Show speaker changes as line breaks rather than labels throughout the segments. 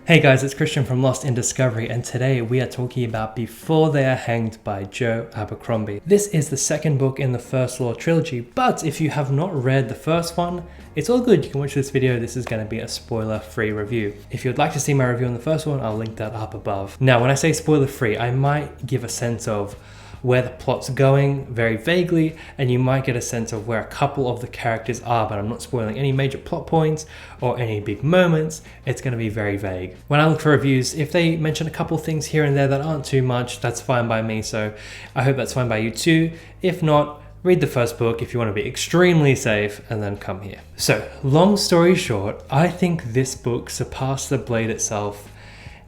Hey guys, it's Christian from Lost in Discovery, and today we are talking about Before They Are Hanged by Joe Abercrombie. This is the second book in the First Law Trilogy, but if you have not read the first one, it's all good. You can watch this video. This is going to be a spoiler-free review. If you'd like to see my review on the first one, I'll link that up above. Now, when I say spoiler-free, I might give a sense of where the plot's going very vaguely, and you might get a sense of where a couple of the characters are, but I'm not spoiling any major plot points or any big moments. It's going to be very vague. When I look for reviews, if they mention a couple things here and there that aren't too much, that's fine by me, so I hope that's fine by you too. If not, read the first book if you want to be extremely safe, and then come here. So, long story short, I think this book surpassed The Blade itself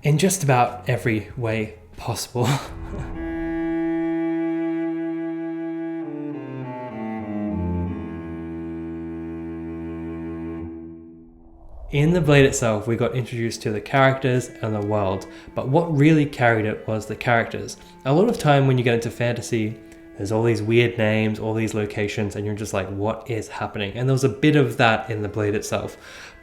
in just about every way possible. In The Blade itself, we got introduced to the characters and the world, but what really carried it was the characters. A lot of time when you get into fantasy, there's all these weird names, all these locations, and you're just like, what is happening? And there was a bit of that in The Blade itself.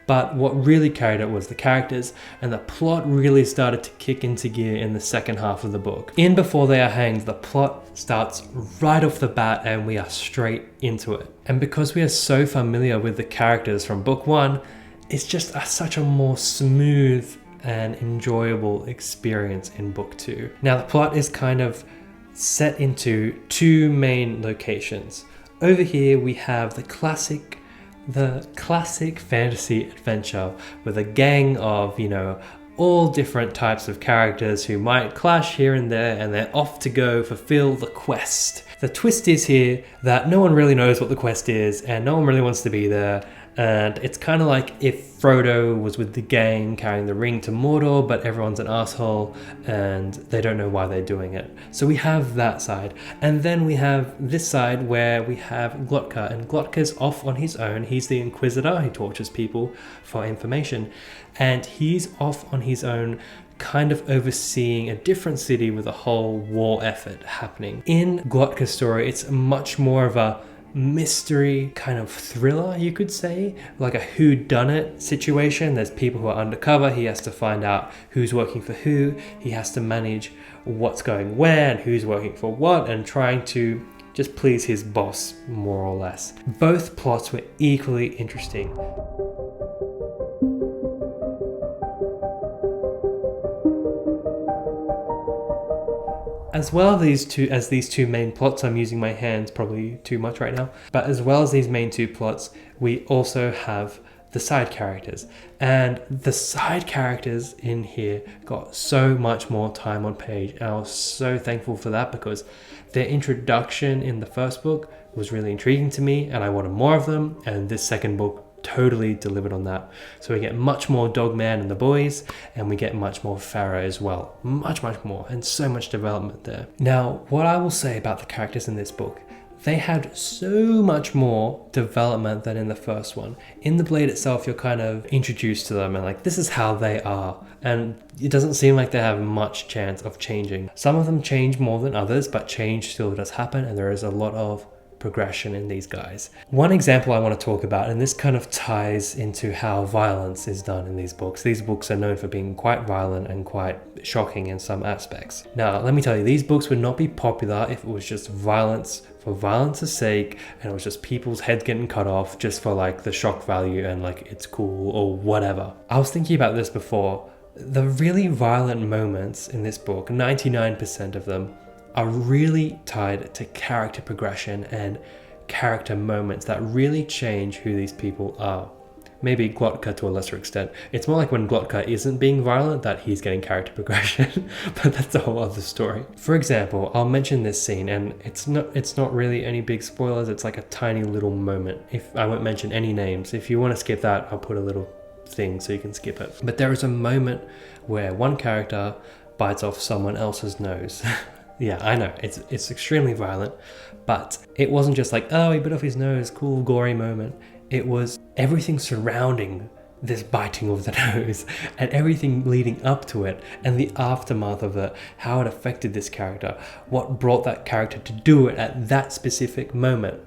But what really carried it was the characters, and the plot really started to kick into gear in the second half of the book. In Before They Are Hanged, the plot starts right off the bat and we are straight into it. And because we are so familiar with the characters from book one, it's just such a more smooth and enjoyable experience in book two. Now, the plot is kind of set into two main locations. Over here we have the classic fantasy adventure with a gang of, all different types of characters who might clash here and there, and they're off to go fulfill the quest. The twist is here that no one really knows what the quest is and no one really wants to be there. And it's kind of like if Frodo was with the gang carrying the ring to Mordor, but everyone's an asshole and they don't know why they're doing it. So we have that side. And then we have this side where we have Glotka, and Glotka's off on his own. He's the Inquisitor who tortures people for information. And he's off on his own, kind of overseeing a different city with a whole war effort happening. In Glotka's story, it's much more of a mystery kind of thriller, you could say, like a whodunit situation. There's people who are undercover. He has to find out who's working for who. He has to manage what's going where and who's working for what, and trying to just please his boss, more or less. Both plots were equally interesting. As well as these two main plots, I'm using my hands probably too much right now, but as well as these main two plots, we also have the side characters. And the side characters in here got so much more time on page, and I was so thankful for that because their introduction in the first book was really intriguing to me and I wanted more of them, and this second book totally delivered on that. So we get much more Dogman and the boys, and we get much more Pharaoh as well. Much more, and so much development there. Now, what I will say about the characters in this book, they had so much more development than in the first one. In The Blade itself, you're kind of introduced to them and like, this is how they are. And it doesn't seem like they have much chance of changing. Some of them change more than others, but change still does happen, and there is a lot of progression in these guys. One example I want to talk about, and this kind of ties into how violence is done in these books. These books are known for being quite violent and quite shocking in some aspects. Now, let me tell you, these books would not be popular if it was just violence for violence's sake, and it was just people's heads getting cut off just for like the shock value and like it's cool or whatever. I was thinking about this before. The really violent moments in this book, 99% of them, are really tied to character progression and character moments that really change who these people are. Maybe Glotka to a lesser extent. It's more like when Glotka isn't being violent that he's getting character progression, but that's a whole other story. For example, I'll mention this scene, and it's not really any big spoilers. It's like a tiny little moment. If I won't mention any names, if you want to skip that, I'll put a little thing so you can skip it. But there is a moment where one character bites off someone else's nose. Yeah, I know, it's extremely violent, but it wasn't just like, oh, he bit off his nose, cool, gory moment. It was everything surrounding this biting of the nose and everything leading up to it and the aftermath of it, how it affected this character, what brought that character to do it at that specific moment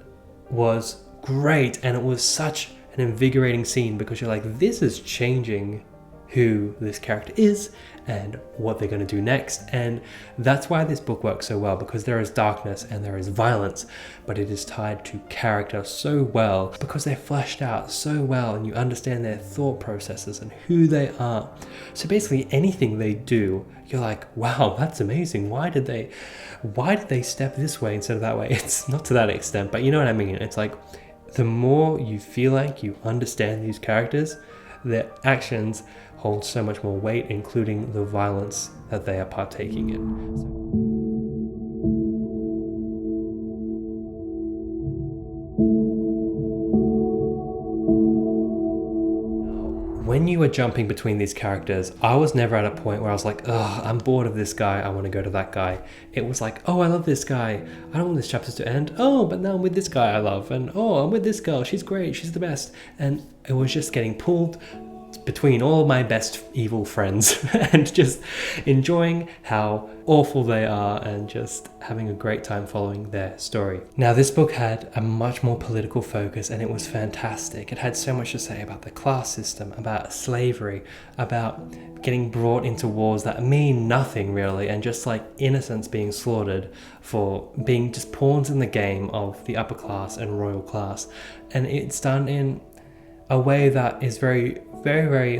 was great. And it was such an invigorating scene because you're like, this is changing who this character is and what they're going to do next. And that's why this book works so well, because there is darkness and there is violence, but it is tied to character so well because they're fleshed out so well and you understand their thought processes and who they are. So basically anything they do, you're like, wow, that's amazing. Why did they step this way instead of that way? It's not to that extent, but you know what I mean. It's like the more you feel like you understand these characters, their actions hold so much more weight, including the violence that they are partaking in. When you were jumping between these characters, I was never at a point where I was like, ugh, I'm bored of this guy, I want to go to that guy. It was like, oh, I love this guy, I don't want this chapter to end. Oh, but now I'm with this guy I love. And oh, I'm with this girl, she's great, she's the best. And it was just getting pulled between all my best evil friends and just enjoying how awful they are and just having a great time following their story. Now, this book had a much more political focus and it was fantastic. It had so much to say about the class system, about slavery, about getting brought into wars that mean nothing really, and just like innocents being slaughtered for being just pawns in the game of the upper class and royal class. And it's done in a way that is very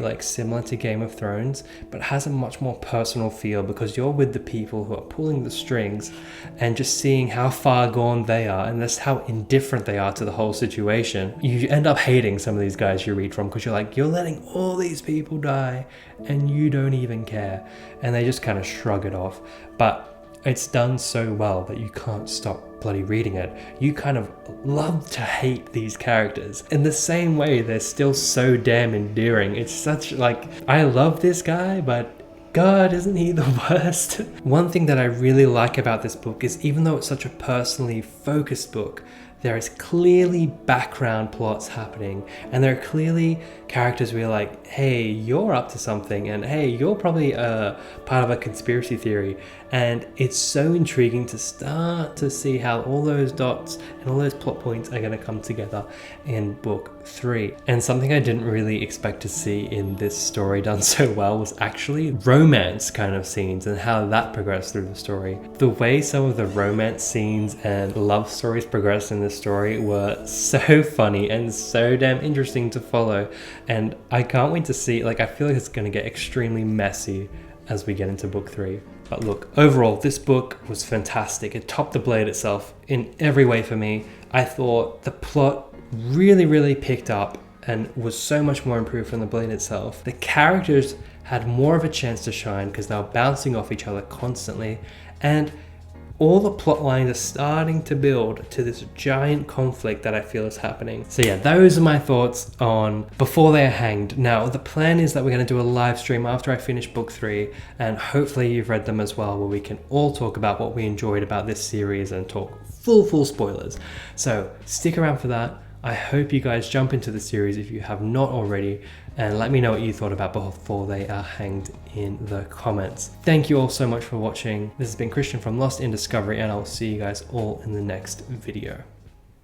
like similar to Game of Thrones, but has a much more personal feel because you're with the people who are pulling the strings and just seeing how far gone they are and just how indifferent they are to the whole situation. You end up hating some of these guys you read from because you're like, you're letting all these people die and you don't even care, and they just kind of shrug it off. But it's done so well that you can't stop bloody reading it. You kind of love to hate these characters. In the same way, they're still so damn endearing. It's such like, I love this guy, but God, isn't he the worst? One thing that I really like about this book is even though it's such a personally focused book, there is clearly background plots happening and there are clearly characters where you're like, hey, you're up to something, and hey, you're probably part of a conspiracy theory. And it's so intriguing to start to see how all those dots and all those plot points are going to come together in book 3. And something I didn't really expect to see in this story done so well was actually romance kind of scenes and how that progressed through the story. The way some of the romance scenes and love stories progressed in this story were so funny and so damn interesting to follow. And I can't wait to see, like, I feel like it's going to get extremely messy as we get into book 3. But look, overall, this book was fantastic. It topped The Blade itself in every way for me. I thought the plot really picked up and was so much more improved from The Blade itself. The characters had more of a chance to shine because they were bouncing off each other constantly, and all the plot lines are starting to build to this giant conflict that I feel is happening. So yeah, those are my thoughts on Before They Are Hanged. Now, the plan is that we're going to do a live stream after I finish book 3, and hopefully you've read them as well, where we can all talk about what we enjoyed about this series and talk full spoilers. So stick around for that. I hope you guys jump into the series if you have not already, and let me know what you thought about Before They Are Hanged in the comments. Thank you all so much for watching. This has been Christian from Lost in Discovery, and I'll see you guys all in the next video.